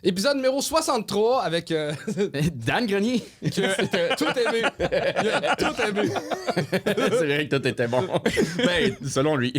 Épisode numéro 63 avec Dan Grenier. que tout aimé. Il a tout aimé. C'est vrai que tout était bon. Ben, selon lui.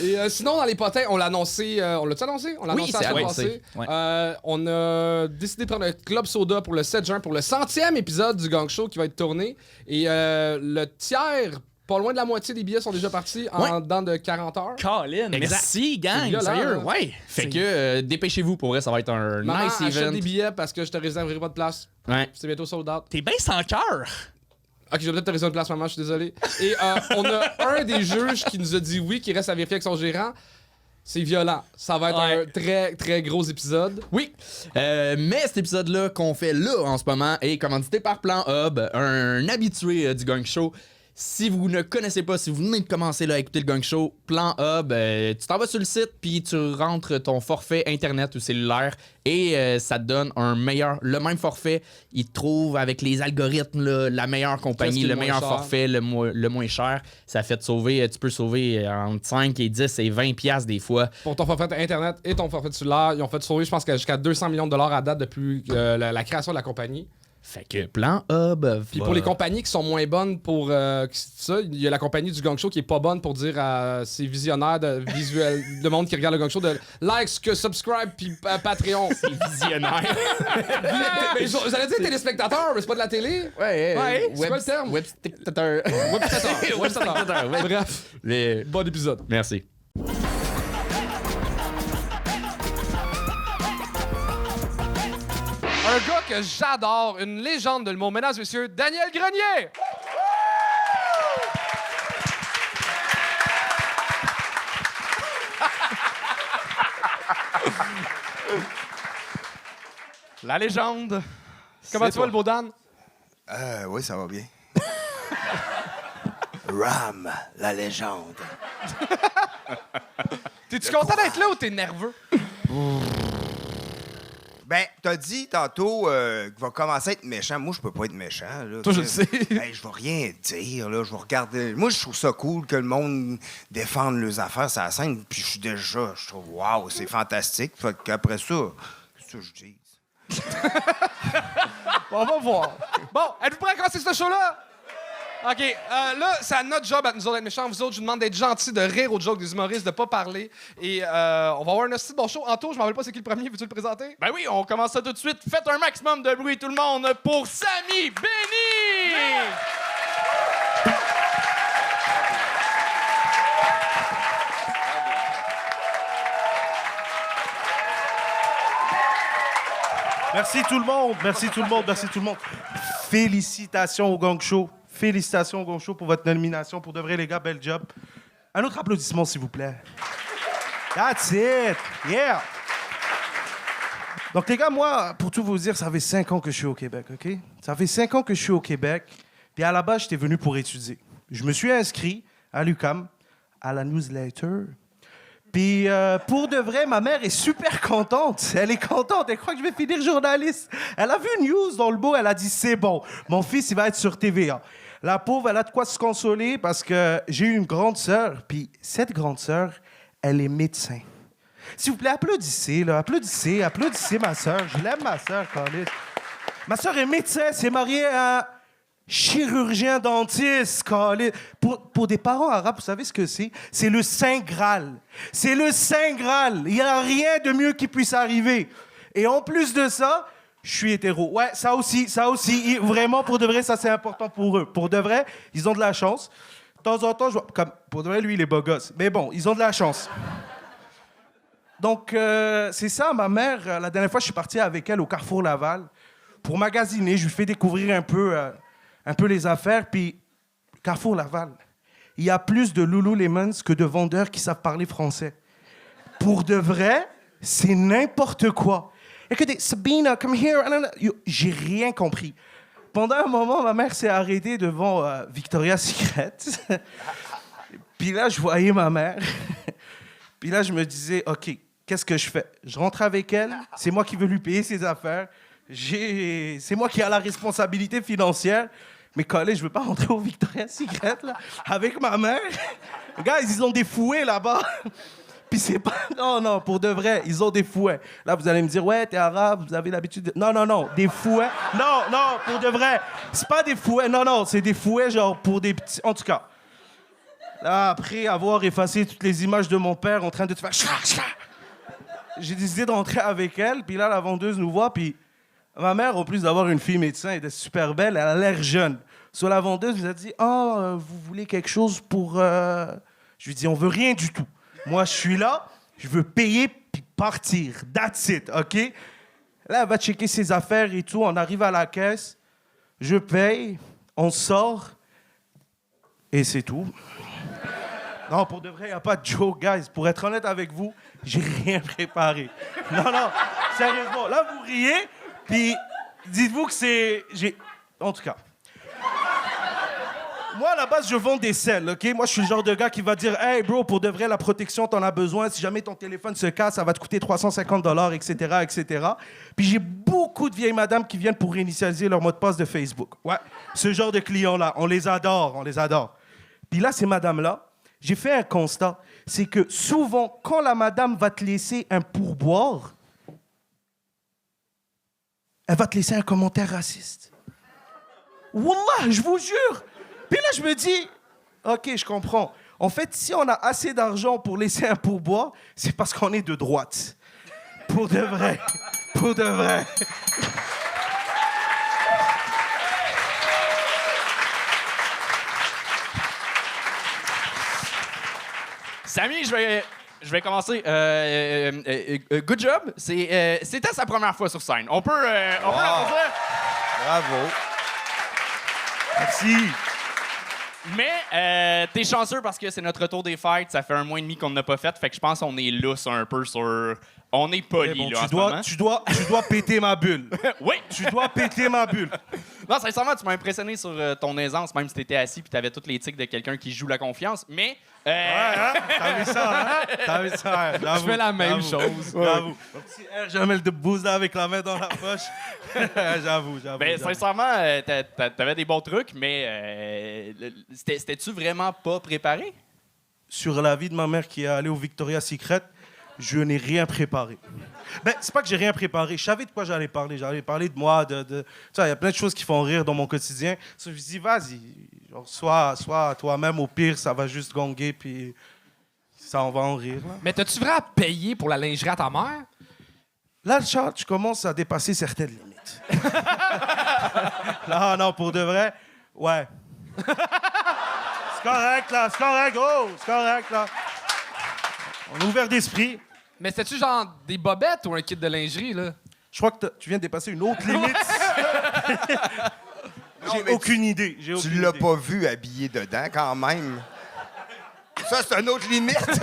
Et sinon, dans les potins, on l'a annoncé. On l'a-tu annoncé? On l'a Oui, annoncé la c'est semaine annoncé. passée. Ouais. On a décidé de prendre un Club Soda pour le 7 juin, pour le 100e épisode du Gang Show qui va être tourné. Et le tiers, pas loin de la moitié des billets sont déjà partis en dedans de 40 heures. Colin, Exact. merci, C'est gang. violent, Sérieux, hein? ouais. Fait que dépêchez-vous, pour vrai, ça va être un Maman, nice achète event. des billets parce que je te réserverai pas de place. Ouais. C'est bientôt sold out. T'es bien sans cœur. Ok, je vais peut-être te réserver une place, maman, je suis désolé. Et on a un des juges qui nous a dit oui, qui reste à vérifier avec son gérant. C'est violent. Ça va être Ouais. un très, très gros épisode. Oui, mais cet épisode-là qu'on fait là en ce moment est commandité par Plan Hub, un habitué du Gang Show. Si vous ne connaissez pas, si vous venez de commencer là, à écouter le Gang Show, Plan Hub, tu t'en vas sur le site puis tu rentres ton forfait internet ou cellulaire et ça te donne le même forfait. Il te trouve avec les algorithmes là, la meilleure compagnie, Qu'est-ce qui est le le meilleur moins cher? forfait, le moins cher. Ça fait te sauver, tu peux sauver entre 5 et 10 et 20 piastres des fois. Pour ton forfait internet et ton forfait cellulaire, ils ont fait sauver, je pense, jusqu'à 200 millions de dollars à date depuis la création de la compagnie. Fait que Plan Hub. Puis pour les compagnies qui sont moins bonnes pour ça, il y a la compagnie du Gang Show qui est pas bonne pour dire à ses visionnaires de monde qui regarde le Gang Show de like, subscribe, puis Patreon. C'est visionnaire. Mais vous allez dire téléspectateurs, mais c'est pas de la télé. Ouais, c'est quoi le terme? Webspectateur. Webspectateur. Ouais. Bref, bon épisode. Merci. Un gars que j'adore, une légende de l'humour, mesdames et messieurs, Daniel Grenier! La légende. Comment tu vas, le beau Dan? Oui, ça va bien. Ram, la légende. T'es-tu content d'être là ou t'es nerveux? Ben, t'as dit tantôt qu'il va commencer à être méchant. Moi, je peux pas être méchant. Là, Toi, je le sais. Ben, je vais rien dire. Là. Je vais regarder. Moi, je trouve ça cool que le monde défende leurs affaires sur la scène. Puis je trouve, waouh, c'est fantastique. Fait qu'après ça, qu'est-ce que je dis? On va voir. Bon, êtes-vous prêts à commencer ce show-là? OK, là, c'est à notre job à nous autres d'être méchants. Vous autres, je vous demande d'être gentils, de rire aux jokes des humoristes, de pas parler. Et on va avoir un hostie de bon show. Anto, je m'en rappelle pas c'est qui le premier. Veux-tu le présenter? Ben oui, on commence ça tout de suite. Faites un maximum de bruit, tout le monde, pour Samy Benny! Merci tout le monde, merci tout le monde, merci tout le monde. Félicitations au Gang Show. Félicitations au Gang Show pour votre nomination. Pour de vrai, les gars, bel job. Un autre applaudissement, s'il vous plaît. That's it! Yeah! Donc, les gars, moi, pour tout vous dire, ça fait 5 ans que je suis au Québec, OK? Ça fait 5 ans que je suis au Québec. Puis à la base, j'étais venu pour étudier. Je me suis inscrit à l'UQAM, à la newsletter. Puis, pour de vrai, ma mère est super contente. Elle est contente. Elle croit que je vais finir journaliste. Elle a vu une news dans le beau. Elle a dit, c'est bon. Mon fils, il va être sur TVA. La pauvre, elle a de quoi se consoler parce que j'ai eu une grande sœur. Puis, cette grande sœur, elle est médecin. S'il vous plaît, applaudissez, là. Applaudissez ma sœur. Je l'aime, ma sœur, Carlis. Ma sœur est médecin. C'est mariée à un chirurgien dentiste, Carlis. Pour des parents arabes, vous savez ce que c'est? C'est le Saint Graal. C'est le Saint Graal. Il n'y a rien de mieux qui puisse arriver. Et en plus de ça, je suis hétéro. Ouais, ça aussi. Vraiment, pour de vrai, ça, c'est important pour eux. Pour de vrai, ils ont de la chance. De temps en temps, je vois... Comme, pour de vrai, lui, il est beau gosse. Mais bon, ils ont de la chance. Donc, c'est ça, ma mère, la dernière fois, je suis parti avec elle au Carrefour Laval pour magasiner. Je lui fais découvrir un peu les affaires. Puis, Carrefour Laval, il y a plus de Lululemons que de vendeurs qui savent parler français. Pour de vrai, c'est n'importe quoi. Écoutez, Sabina, come here. J'ai rien compris. Pendant un moment, ma mère s'est arrêtée devant Victoria's Secret. Puis là, je voyais ma mère. Puis là, je me disais, OK, qu'est-ce que je fais? Je rentre avec elle, c'est moi qui veux lui payer ses affaires. C'est moi qui ai la responsabilité financière. Mais collège, je veux pas rentrer au Victoria's Secret, là, avec ma mère. Les gars, ils ont des fouets là-bas. Puis c'est pas... Non, non, pour de vrai, ils ont des fouets. Là, vous allez me dire, ouais, t'es arabe, vous avez l'habitude de... Non, non, non, des fouets. Non, non, pour de vrai. C'est pas des fouets, non, non, c'est des fouets genre pour des petits... En tout cas, là, après avoir effacé toutes les images de mon père en train de te faire... J'ai décidé de rentrer avec elle, puis là, la vendeuse nous voit, puis ma mère, en plus d'avoir une fille médecin, elle était super belle, elle a l'air jeune. Sur la vendeuse, nous a dit, « Oh, vous voulez quelque chose pour... Je lui dis, on veut rien du tout. Moi, je suis là, je veux payer puis partir. That's it, OK? Là, elle va checker ses affaires et tout. On arrive à la caisse, je paye, on sort, et c'est tout. Non, pour de vrai, il n'y a pas de joke, guys. Pour être honnête avec vous, j'ai rien préparé. Non, non, sérieusement. Là, vous riez, puis dites-vous que c'est... En tout cas... Moi, à la base, je vends des selles, OK? Moi, je suis le genre de gars qui va dire « Hey, bro, pour de vrai, la protection, t'en as besoin. Si jamais ton téléphone se casse, ça va te coûter 350 $, etc., etc. » Puis j'ai beaucoup de vieilles madames qui viennent pour réinitialiser leur mot de passe de Facebook. Ouais, ce genre de clients-là, on les adore, on les adore. Puis là, ces madames-là, j'ai fait un constat. C'est que souvent, quand la madame va te laisser un pourboire, elle va te laisser un commentaire raciste. Wallah, je vous jure! Puis là, je me dis, OK, je comprends. En fait, si on a assez d'argent pour laisser un pourboire, c'est parce qu'on est de droite. Pour de vrai. Pour de vrai. Samy, je vais commencer. Good job. C'était sa première fois sur scène. On peut l'applaudir. Bravo. Merci. Mais t'es chanceux parce que c'est notre retour des fêtes. Ça fait 1 mois et demi qu'on n'a pas fait. Fait que je pense qu'on est lousse un peu sur... On est poli, Bon, là, en ce moment. tu dois péter ma bulle. Oui! Tu dois péter ma bulle. Non, sincèrement, tu m'as impressionné sur ton aisance, même si t'étais assis puis t'avais toutes les tics de quelqu'un qui joue la confiance. Mais... Ouais, hein? T'as vu ça, hein? T'as vu ça, hein? Je fais la même chose. J'avoue. Mon petit R, Jamel de Bouza avec la main dans la poche. J'avoue. Ben, sincèrement, t'avais des bons trucs, mais c'était-tu vraiment pas préparé? Sur la vie de ma mère qui est allée au Victoria's Secret, je n'ai rien préparé. Ben, c'est pas que j'ai rien préparé. Je savais de quoi j'allais parler. J'allais parler de moi, Tu sais, il y a plein de choses qui font rire dans mon quotidien. Je me suis dit, vas-y, genre, sois toi-même. Au pire, ça va juste gonguer, puis ça, on va en rire. Là, Mais t'as-tu vraiment payé pour la lingerie à ta mère? là Charles, tu commences à dépasser certaines limites. Non, pour de vrai, ouais. C'est correct, là. C'est correct, gros. C'est correct, là. On est ouvert d'esprit. Mais c'était-tu genre des bobettes ou un kit de lingerie, là? Je crois que tu viens de dépasser une autre limite. J'ai mais aucune idée. Tu l'as pas vu habillé dedans, quand même. Ça, c'est une autre limite.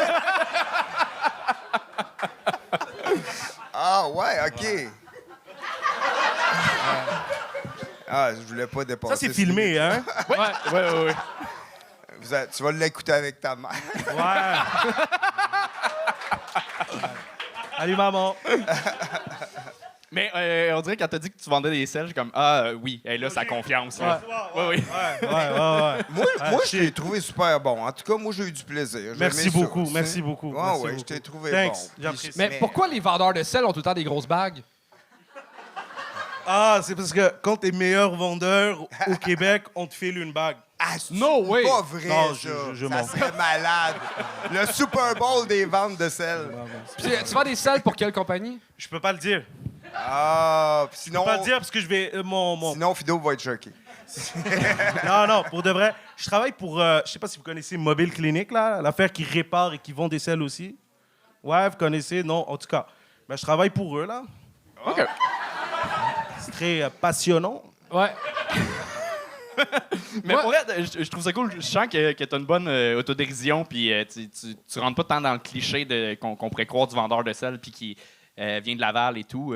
Ah, ouais, OK. Ah, je voulais pas dépasser. Ça, c'est filmé, hein? Ouais. Tu vas l'écouter avec ta mère. Ouais. Salut, maman. Mais on dirait quand t'as dit que tu vendais des selles, j'ai comme oui, elle a sa confiance. Là. Oui. Moi, je t'ai trouvé super bon. En tout cas, moi, j'ai eu du plaisir. Merci J'aimais ça, beaucoup, tu sais. merci beaucoup. Ouais, merci ouais, beaucoup. je t'ai trouvé Thanks, bon. j'apprécie. Mais Mais- pourquoi les vendeurs de sel ont tout le temps des grosses bagues? Ah, c'est parce que quand t'es meilleur vendeur au Québec, on te file une bague. Ah, c'est No way. pas vrai, Non, ça. je Ça mens. serait malade. Le Super Bowl des ventes de sel. Puis, tu vends des selles pour quelle compagnie? Je peux pas le dire. Ah, puis Je sinon... peux pas le dire parce que je vais... Sinon, Fido va être choqué. Non, pour de vrai. Je travaille pour... je sais pas si vous connaissez Mobile Clinic, là, l'affaire qui répare et qui vend des selles aussi. Ouais, vous connaissez? Non, en tout cas. Ben, je travaille pour eux, là. OK. C'est très passionnant. Ouais. Mais Ouais. pour vrai, je trouve ça cool. Je sens que t'as une bonne autodérision, puis tu rentres pas tant dans le cliché qu'on pourrait croire du vendeur de sel, puis qui vient de Laval et tout.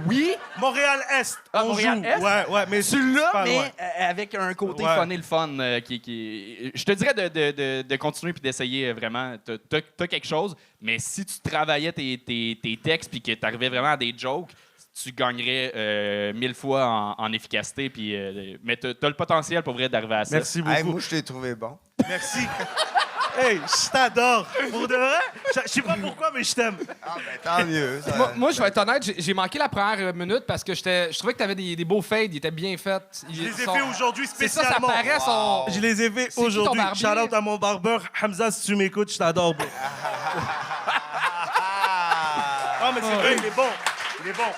Oui, Montréal-Est, Ah, on Montréal-Est? joue. Ouais, mais celui-là, pas mais loin. avec un côté Ouais. fun et le fun qui... Je te dirais de continuer puis d'essayer vraiment. T'as quelque chose, mais si tu travaillais tes textes puis que t'arrivais vraiment à des jokes, tu gagnerais 1000 fois en efficacité. Puis, mais t'as le potentiel pour vrai d'arriver à ça. Merci beaucoup. Hey, moi, je t'ai trouvé bon. Merci. Hey, je t'adore. Pour de vrai, je sais pas pourquoi, mais je t'aime. Ah, ben tant mieux. ça. Moi, je vais être honnête, j'ai manqué la première minute parce que je trouvais que t'avais des beaux fades, ils étaient bien faits. Je les ai fait aujourd'hui C'est ça, ça spécialement. paraît. Je les ai fait C'est qui ton aujourd'hui. barbier? Shout out à mon barbeur. Hamza, si tu m'écoutes, je t'adore, bro. Ah, mais c'est vrai, il est bon. Il est bon.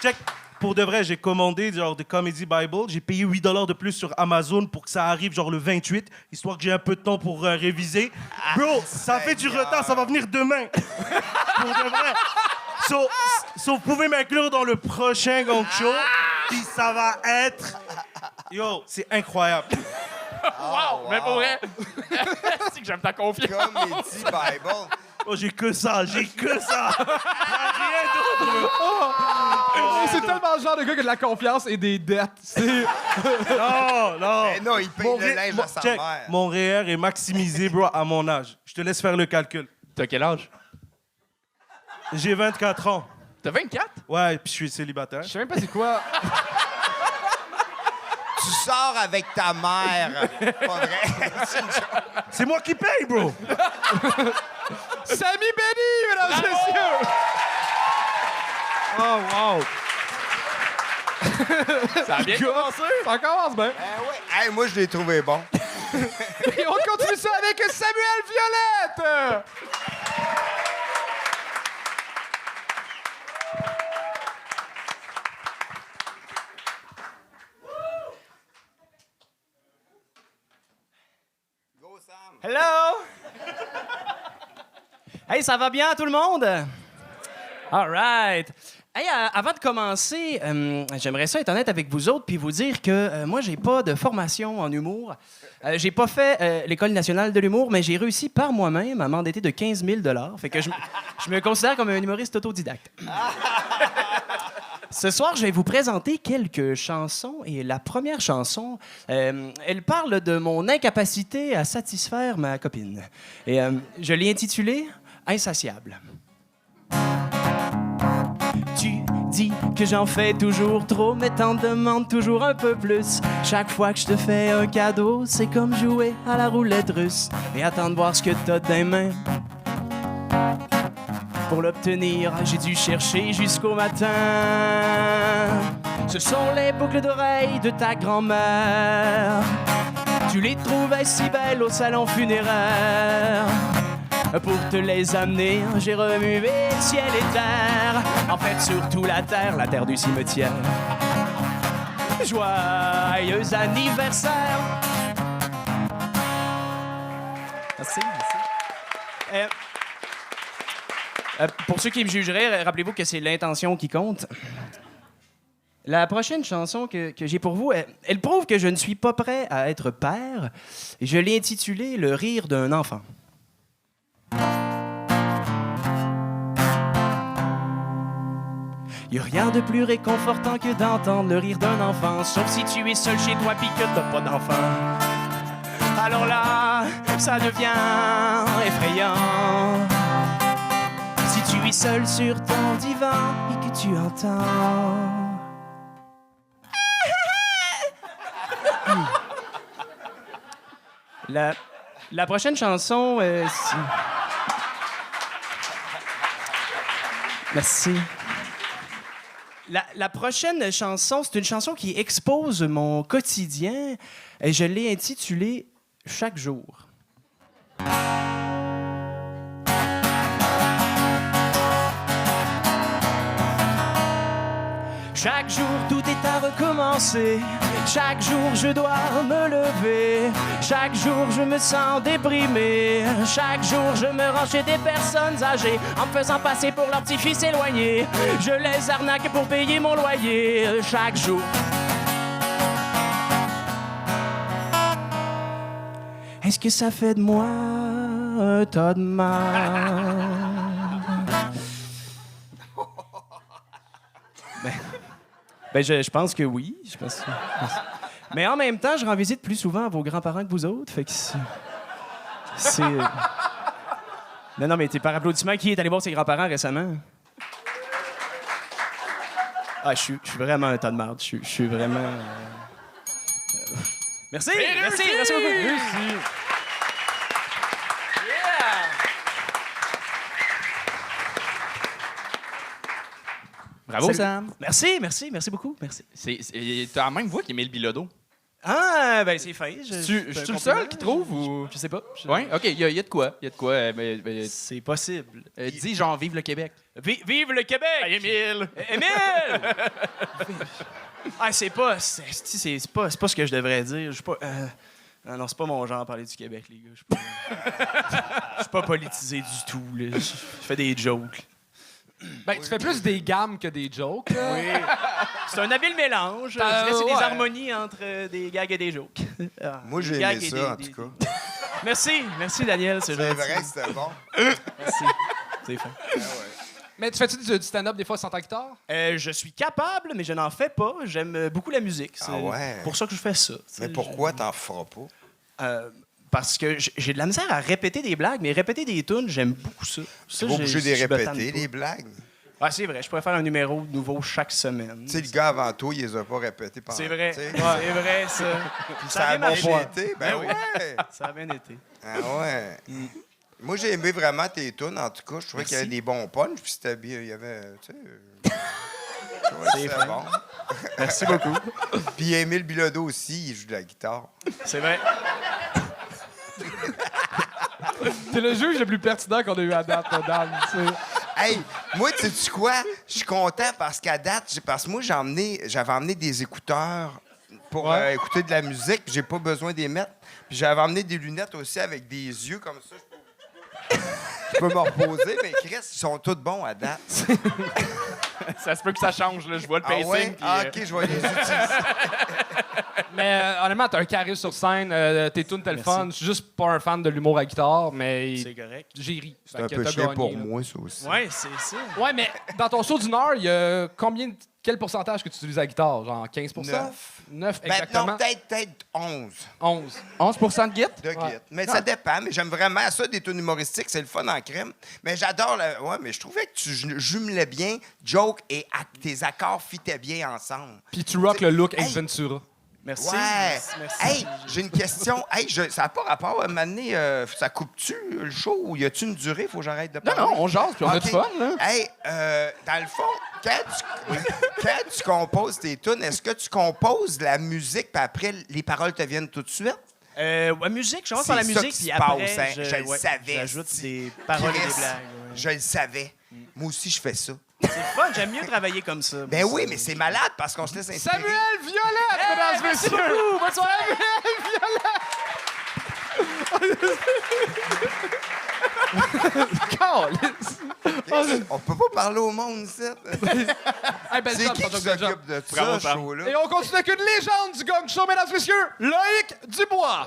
Check. Pour de vrai, j'ai commandé genre de Comedy Bible. J'ai payé $8 de plus sur Amazon pour que ça arrive genre le 28, histoire que j'ai un peu de temps pour réviser. Bro, ça fait du retard, ça va venir demain. Pour de vrai. So, vous pouvez m'inclure dans le prochain Gang Show, puis ça va être... Yo, c'est incroyable. Wow! Mais pour vrai, c'est que j'aime ta confiance. Comedy Bible. Oh, j'ai que ça. Y'a rien d'autre. C'est tellement le genre de gars qui a de la confiance et des dettes. Non. Eh non, il paye le linge à sa Check, mère. mon REER est maximisé, bro, à mon âge. Je te laisse faire le calcul. T'as quel âge? J'ai 24 ans. T'as 24? Ouais, puis je suis célibataire. Je sais même pas c'est quoi. Tu sors avec ta mère. Pas vrai? C'est moi qui paye, bro. Samy Benny, mesdames et messieurs! Oh, wow. Ça a bien commencé. Ça commence bien. Ouais. Hey, moi, je l'ai trouvé bon. Et on continue ça avec Samuel Violette! Go, Sam. Hello! Hey, ça va bien tout le monde? All right. Hey, avant de commencer, j'aimerais ça être honnête avec vous autres puis vous dire que moi, j'ai pas de formation en humour. J'ai pas fait l'École nationale de l'humour, mais j'ai réussi par moi-même à m'endetter de 15 000 $. Fait que je me considère comme un humoriste autodidacte. Ce soir, je vais vous présenter quelques chansons et la première chanson, elle parle de mon incapacité à satisfaire ma copine. Et je l'ai intitulée « Insatiable ». Tu dis que j'en fais toujours trop, mais t'en demandes toujours un peu plus. Chaque fois que je te fais un cadeau, c'est comme jouer à la roulette russe et attendre voir ce que t'as dans les mains. Pour l'obtenir, j'ai dû chercher jusqu'au matin. Ce sont les boucles d'oreilles de ta grand-mère. Tu les trouvais si belles au salon funéraire. Pour te les amener, j'ai remué ciel et terre. En fait, surtout la terre du cimetière. Joyeux anniversaire! Merci. Pour ceux qui me jugeraient, rappelez-vous que c'est l'intention qui compte. La prochaine chanson que j'ai pour vous, elle prouve que je ne suis pas prêt à être père. Je l'ai intitulée « Le rire d'un enfant ». Y a rien de plus réconfortant que d'entendre le rire d'un enfant, sauf si tu es seul chez toi pis que t'as pas d'enfant. Alors là, ça devient effrayant. Si tu es seul sur ton divan et que tu entends. La prochaine chanson, merci. La prochaine chanson, c'est une chanson qui expose mon quotidien et je l'ai intitulée « Chaque jour ». Chaque jour, tout est à recommencer. Chaque jour, je dois me lever. Chaque jour, je me sens déprimé. Chaque jour, je me rends chez des personnes âgées en me faisant passer pour leur petit-fils éloigné. Je les arnaque pour payer mon loyer. Chaque jour. Est-ce que ça fait de moi un tas de mal? Je pense que oui. Mais en même temps, je rends visite plus souvent à vos grands-parents que vous autres. Fait que c'est... Non, mais t'es par applaudissement, qui est allé voir ses grands-parents récemment? Ah, je suis vraiment un tas de marde. Je suis vraiment... Merci beaucoup. Bravo, Salut. Sam. Merci beaucoup. Merci. T'as la même voix qu'Émile Bilodeau. Ah, ben c'est fin. Je suis le seul qui trouve ou. Je sais pas. Oui, OK, il y a de quoi. Il y a de quoi. C'est possible. Dis genre, vive le Québec. Vive le Québec! Émile! Émile! Ah, c'est pas ce que je devrais dire. Je suis pas. Non, c'est pas mon genre parler du Québec, les gars. Je suis pas politisé du tout. Là. Je fais des jokes. Ben, tu fais plus des gammes que des jokes. Là. Oui. C'est un habile mélange. Je dirais que c'est des harmonies entre des gags et des jokes. Ah, Moi, des j'ai gags aimé et ça, en des- tout cas. Merci Daniel, c'est C'est gentil. vrai, c'était bon. Merci. C'est fin. Mais tu fais-tu du stand-up des fois sans ta guitare? Je suis capable, mais je n'en fais pas. J'aime beaucoup la musique. C'est Ah ouais? pour ça que je fais ça. Mais pourquoi t'en feras pas? Parce que j'ai de la misère à répéter des blagues, mais répéter des tunes, j'aime beaucoup ça. Tu vas obligé de les répéter, les blagues. Ah, c'est vrai. Je pourrais faire un numéro nouveau chaque semaine. Tu sais, le gars avant toi, il les a pas répétés pendant. C'est vrai. tu sais. C'est vrai, ça. Ça a bien bien marché. été. Ben ouais. Ça a bien été. Ah ouais. Moi, j'ai aimé vraiment tes tunes, en tout cas. Je trouvais qu'il y avait des bons punchs, puis c'était bien. Il y avait, tu sais... je trouvais que c'était bon. Merci beaucoup. Puis Émile Bilodeau aussi, il joue de la guitare. C'est vrai. T'es le juge le plus pertinent qu'on a eu à date, Dan. Tu sais. Hey, moi, tu sais quoi? Je suis content parce qu'à date, parce que moi, j'avais emmené des écouteurs pour écouter de la musique, puis j'ai pas besoin d'y mettre. Puis j'avais emmené des lunettes aussi avec des yeux comme ça. Je peux me reposer, mais Chris, ils sont tous bons à date. Ça se peut que ça change, là. Je vois le Ah pacing. ouais? puis, Ah, OK, je vais les utiliser. Mais honnêtement, t'as un charisme sur scène, tes tunes, t'es le fun. Je suis juste pas un fan de l'humour à guitare, mais C'est correct. j'ai ri. C'est un peu chiant pour moi, ça aussi. Ouais, c'est ça. Ouais, mais dans ton show d'une heure, il y a quel pourcentage que tu utilises la guitare? Genre 15 9 Ben, exactement? non, peut-être 11 11. 11 de git? de Ouais. guide. Mais ça dépend. Mais j'aime vraiment ça, des tunes humoristiques. C'est le fun en crème. Mais j'adore le... Ouais, mais je trouvais que tu jumelais bien joke et tes accords fitaient bien ensemble. Puis tu rock le look Hey. Ace Ventura. Merci. Ouais. Merci. Hey, j'ai une question. Hey, ça n'a pas rapport à m'amener. Ça coupe-tu le show ou y a-tu une durée? Faut que j'arrête de Non, parler. non, on jase, puis on a OK. du fun, là. Hey, dans le fond, quand tu composes tes tunes, est-ce que tu composes la musique puis après les paroles te viennent tout de suite? Ouais, musique, je commence par la C'est ça musique, qui puis se après, passe, hein. Je le savais, j'ajoute c'est- des paroles et Chris, des blagues. ouais. Je le savais. Moi aussi, je fais ça. C'est fun, j'aime mieux travailler comme ça. Ben moi, oui, ça. mais c'est malade parce qu'on se laisse inspirer. Samuel Violette, mesdames et Merci messieurs! beaucoup. Bonne soirée. On peut pas parler au monde, ici. Hey, belle C'est job, qui ton qui job, belle job. s'occupe de Bravo, ça, ce Sam. show-là? Et on continue avec une légende du Gang Show, mesdames et messieurs, Loïc Dubois.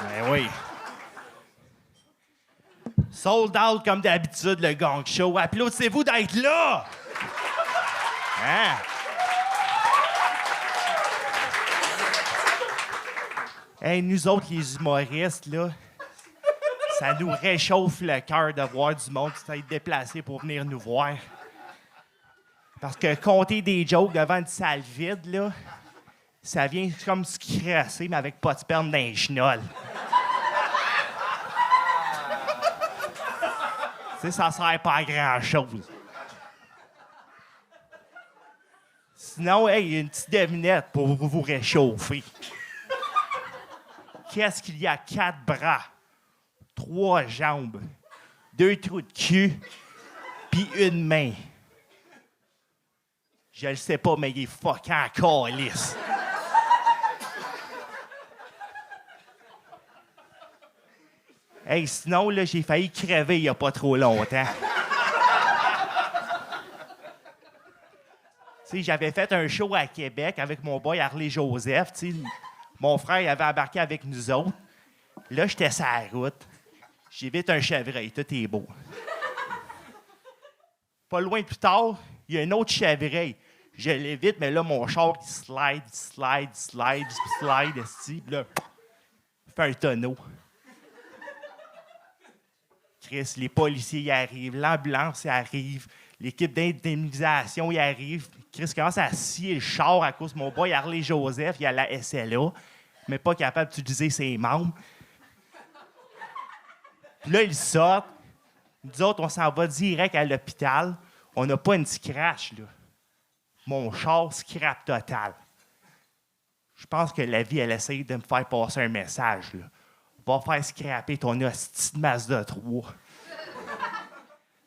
Ben oui. Sold out comme d'habitude, le gang show. Applaudissez-vous d'être là! Hein? Hey, nous autres, les humoristes, là, ça nous réchauffe le cœur de voir du monde qui s'est déplacé pour venir nous voir. Parce que compter des jokes devant une salle vide, là, ça vient comme se crasser, mais avec pas de sperme dans les chenolles. Tu sais, ça sert pas à grand-chose. Sinon, hey, une petite devinette pour vous réchauffer. Qu'est-ce qu'il y a? 4 bras, 3 jambes, 2 trous de cul, puis une main. Je le sais pas, mais il est fucking calice. Hey, sinon, là, j'ai failli crever il y a pas trop longtemps. Tu sais, j'avais fait un show à Québec avec mon boy Harley-Joseph. Tu sais, mon frère il avait embarqué avec nous autres. Là, j'étais sur la route. J'évite un chevreuil. Tout est beau. Pas loin plus tard, il y a un autre chevreuil. Je l'évite, mais là, mon char, il slide, esti. Puis là, il fait un tonneau. Chris, les policiers y arrivent, l'ambulance y arrive, l'équipe d'indemnisation, il arrive. Chris commence à scier le char à cause de mon boy Harley Joseph. Il y a la SLA, mais pas capable d'utiliser ses membres. Puis là, ils sortent. Nous autres, on s'en va direct à l'hôpital. On n'a pas une scratch, là. Mon char, scrap total. Je pense que la vie, elle essaye de me faire passer un message, là. Va faire scraper ton hostie de Mazda 3.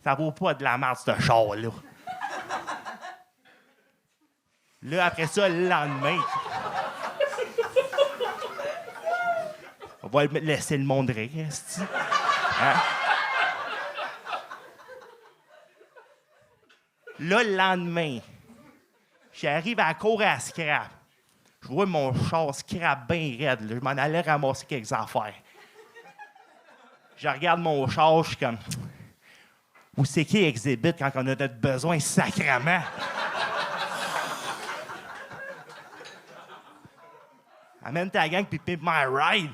Ça vaut pas de la merde, ce char-là. Là, après ça, le lendemain, on va laisser le monde rire, esti. Hein? Là, le lendemain, j'arrive à la cour à scrap. Je vois mon char scrap bien raide. Là. Je m'en allais ramasser quelques affaires. Je regarde mon char, je suis comme... Où c'est qui exhibit quand on a notre besoin sacrément? Amène ta gang puis pimp my ride.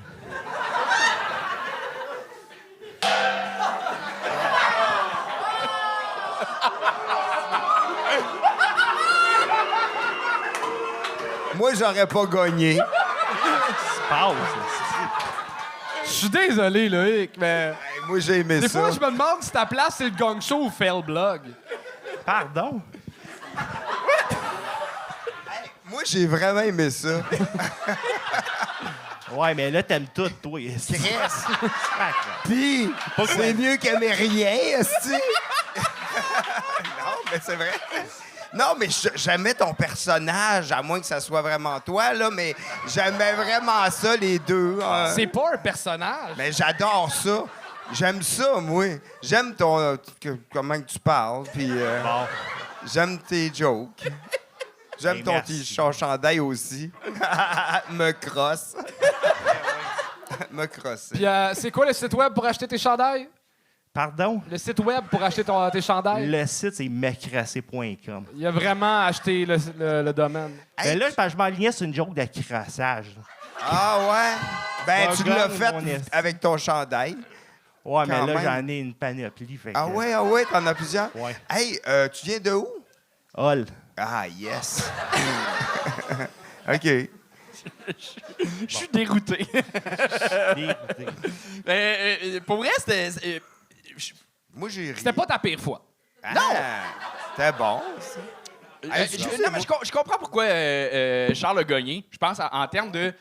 Moi, j'aurais pas gagné. Pause. Je suis désolé, Loïc, mais... Hey, moi, j'ai aimé Des ça. fois, je me demande si ta place, c'est le Gong Show ou Fail Blog. Pardon? Moi, j'ai vraiment aimé ça. Ouais, mais là, t'aimes tout, toi. Chris. Pis, c'est mieux qu'aimer rien, esti. Non, mais c'est vrai. Non, mais j'aimais ton personnage, à moins que ça soit vraiment toi, là, mais j'aimais vraiment ça, les deux. C'est pas un personnage. Mais j'adore ça. J'aime ça, moi. J'aime ton... comment que tu parles, puis j'aime tes jokes. J'aime Ben, ton merci. t-shirt chandail aussi. Me crosse. Me crosse. Puis c'est quoi le site web pour acheter tes chandails? Pardon? Le site web pour acheter tes chandails? Le site, c'est mecrassé.com. Il a vraiment acheté le domaine. Hey, Ben là, je m'enlignais sur une joke de crassage. là. Ah ouais? Ben, Pas tu l'as gang, fait mon esti. avec ton chandail. Ouais, mais Quand là, même. j'en ai une panoplie. Fait Ah que- ouais, t'en as plusieurs? Ouais. Hey, tu viens de où? Hall. Ah, yes. OK. Je suis dérouté. Dégoûté. Pour vrai, c'était. Moi, j'ai ri. C'était pas ta pire fois. Non! C'était bon, ça. Non, mais je comprends pourquoi Charles a gagné. Je pense en termes de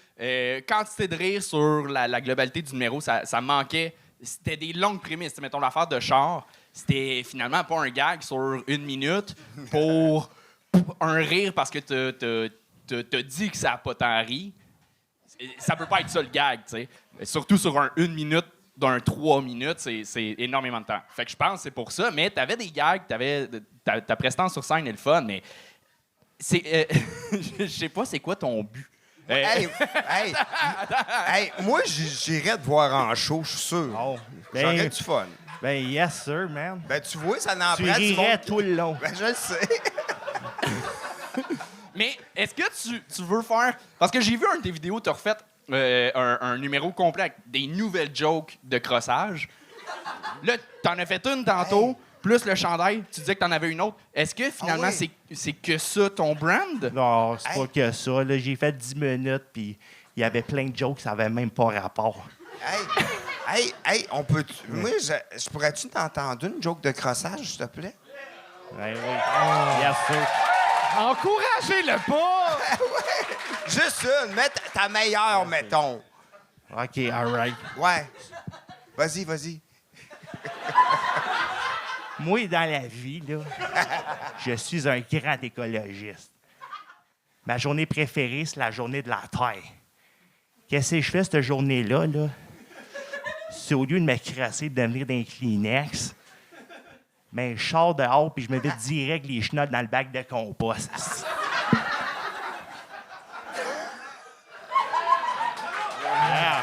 quantité de rire sur la globalité du numéro, ça manquait. C'était des longues prémices. T'sais, mettons l'affaire de Charles, c'était finalement pas un gag sur 1 minute pour un rire parce que t'as dit que ça n'a pas tant ri. Ça peut pas être ça le gag, tu sais. Surtout sur un 1 minute d'un 3 minutes, c'est énormément de temps. Fait que je pense que c'est pour ça. Mais t'avais des gags, ta prestance sur scène est le fun, mais c'est... je sais pas c'est quoi ton but. Hey, moi, j'irais te voir en show, je suis sûr. Oh, J'aurais ben, du fun. ben, yes, sir, man. Ben, tu vois, ça n'en Tu prend du rirais monde. tout le long. Ben, je le sais. Mais est-ce que tu veux faire... Parce que j'ai vu un de tes vidéos, tu as refait un numéro complet avec des nouvelles jokes de crossage. Là, t'en as fait une tantôt, plus le chandail. Tu disais que t'en avais une autre. Est-ce que finalement, Ah oui. c'est que ça ton brand? Non, c'est Hey. pas que ça. Là, j'ai fait 10 minutes, puis il y avait plein de jokes, ça avait même pas rapport. Hey, on peut... Moi, je pourrais-tu t'entendre une joke de crossage, s'il te plaît? Ouais, oui. Yes, sir. Encouragez-le pas! Juste une, mets ta meilleure, mettons. OK, all right. Ouais. Vas-y. Moi, dans la vie, là, je suis un grand écologiste. Ma journée préférée, c'est la journée de la Terre. Qu'est-ce que je fais cette journée-là, là? C'est au lieu de me crasser et de devenir d'un Kleenex, mais je sors dehors puis je me vide direct les chenottes dans le bac de compost. Yeah.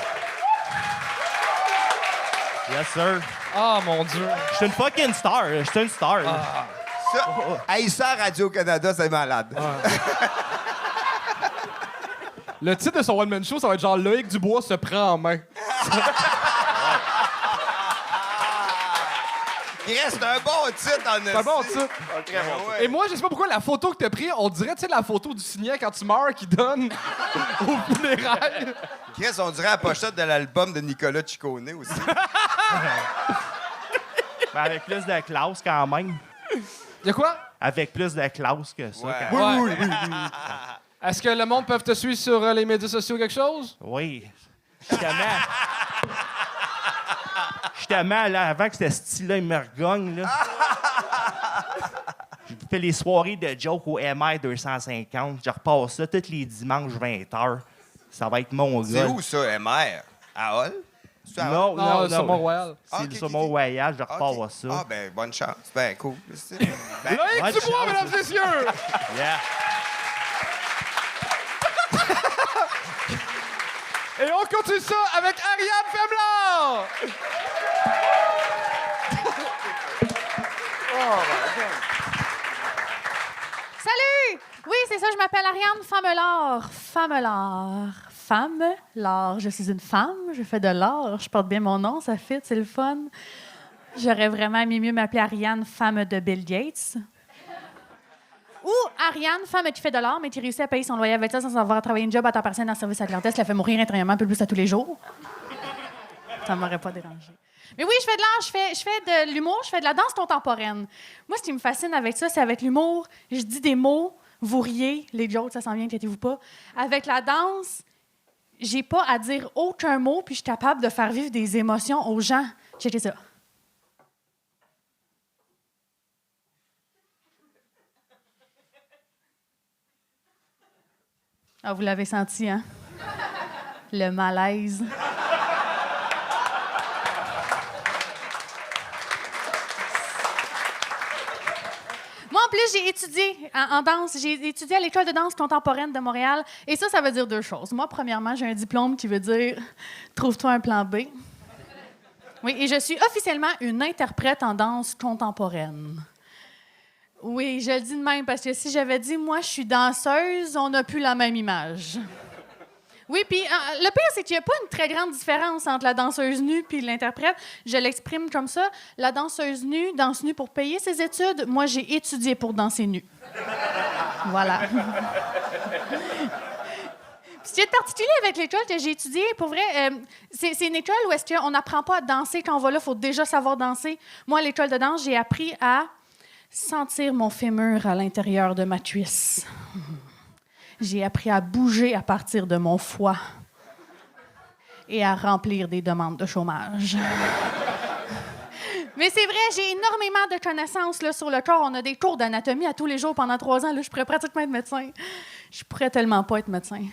Yes, sir. Oh mon Dieu. Je suis une fucking star. Je suis une star. là. Ça, à Radio-Canada, c'est malade. Le titre de son one-man show, ça va être genre Loïc Dubois se prend en main. Il reste un bon titre en C'est un bon esti. titre. Très bon. Ouais. Et moi, je sais pas pourquoi la photo que t'as prise, on dirait, tu sais, la photo du signet quand tu meurs qui donne au funérailles. Chris, on dirait la pochette de l'album de Nicolas Ciccone aussi. Ben, avec plus de classe quand même. Y'a quoi? Avec plus de classe que ça. Ouais. quand même. Ouais. Est-ce que le monde peut te suivre sur les médias sociaux ou quelque chose? Oui. Justement, là, avant que ce style-là, il me regagne, là. Je fais les soirées de joke au MR 250. Je repasse ça tous les dimanches 20h. Ça va être mon gars. C'est où ça, MR? À Hall? C'est à Hall? Non, Non, non, sur non. Mont-Royal. Ah, C'est ok, sur ok, mon ok. voyage, je repars Ok. ça. Ah, ben, bonne chance. Ben, cool. Ben, Loïc bonne Dubois, chance. mesdames et messieurs! Yeah. Et on continue ça avec Ariane Femblard! Salut! Oui, c'est ça, je m'appelle Ariane Famelard. Famelard. Je suis une femme, je fais de l'art, je porte bien mon nom, ça fit, c'est le fun. J'aurais vraiment aimé mieux m'appeler Ariane, femme de Bill Gates. Ou Ariane, femme qui fait de l'art, mais qui réussit à payer son loyer avec ça sans avoir travaillé une job à temps partiel dans le service à la clientèle, ça la fait mourir intérieurement un peu plus à tous les jours. Ça m'aurait pas dérangé. Mais oui, je fais de l'art, je fais de l'humour, je fais de la danse contemporaine. Moi, ce qui me fascine avec ça, c'est avec l'humour, je dis des mots, vous riez, les jokes, ça s'en vient, inquiétez-vous pas. Avec la danse, j'ai pas à dire aucun mot, puis je suis capable de faire vivre des émotions aux gens. Checkez ça. Ah, vous l'avez senti, hein? Le malaise. Moi, en plus, j'ai étudié en danse. J'ai étudié à l'École de danse contemporaine de Montréal. Et ça veut dire deux choses. Moi, premièrement, j'ai un diplôme qui veut dire « Trouve-toi un plan B ». Oui, et je suis officiellement une interprète en danse contemporaine. Oui, je le dis de même, parce que si j'avais dit « Moi, je suis danseuse », on n'a plus la même image. Oui, puis le pire, c'est qu'il n'y a pas une très grande différence entre la danseuse nue puis l'interprète. Je l'exprime comme ça. La danseuse nue danse nue pour payer ses études. Moi, j'ai étudié pour danser nue. Voilà. Ce qui est particulier avec l'école que j'ai étudiée, pour vrai, c'est une école où est-ce qu'on n'apprend pas à danser quand on va là, il faut déjà savoir danser. Moi, à l'école de danse, j'ai appris à sentir mon fémur à l'intérieur de ma cuisse. J'ai appris à bouger à partir de mon foie et à remplir des demandes de chômage. Mais c'est vrai, j'ai énormément de connaissances là, sur le corps. On a des cours d'anatomie à tous les jours pendant 3 ans. Là, je pourrais pratiquement être médecin. Je pourrais tellement pas être médecin.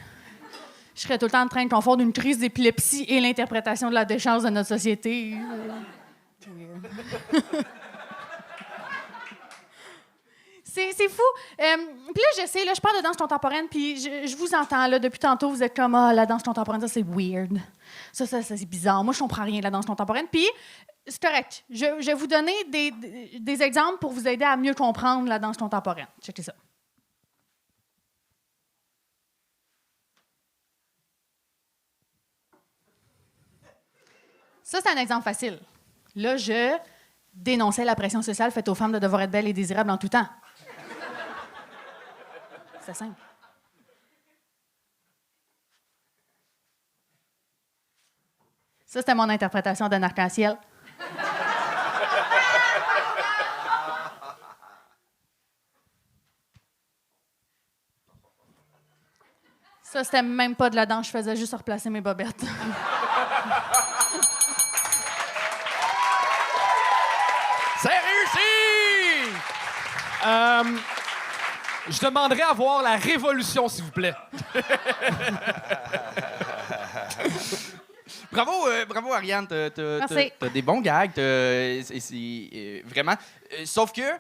Je serais tout le temps en train de confondre une crise d'épilepsie et l'interprétation de la déchéance de notre société. C'est fou. Puis là, je sais, là, je parle de danse contemporaine, puis je vous entends, là, depuis tantôt, vous êtes comme, ah, la danse contemporaine, ça, c'est weird. Ça, c'est bizarre. Moi, je comprends rien de la danse contemporaine. Puis, c'est correct. Je vais vous donner des exemples pour vous aider à mieux comprendre la danse contemporaine. Checkez ça. Ça, c'est un exemple facile. Là, je dénonçais la pression sociale faite aux femmes de devoir être belles et désirables en tout temps. C'est simple. Ça, c'était mon interprétation d'un arc-en-ciel. Ça, c'était même pas de la danse, je faisais juste replacer mes bobettes. C'est réussi! Je demanderais à voir la révolution, s'il vous plaît. Bravo, Ariane. Merci. T'as des bons gags. Vraiment. Sauf que,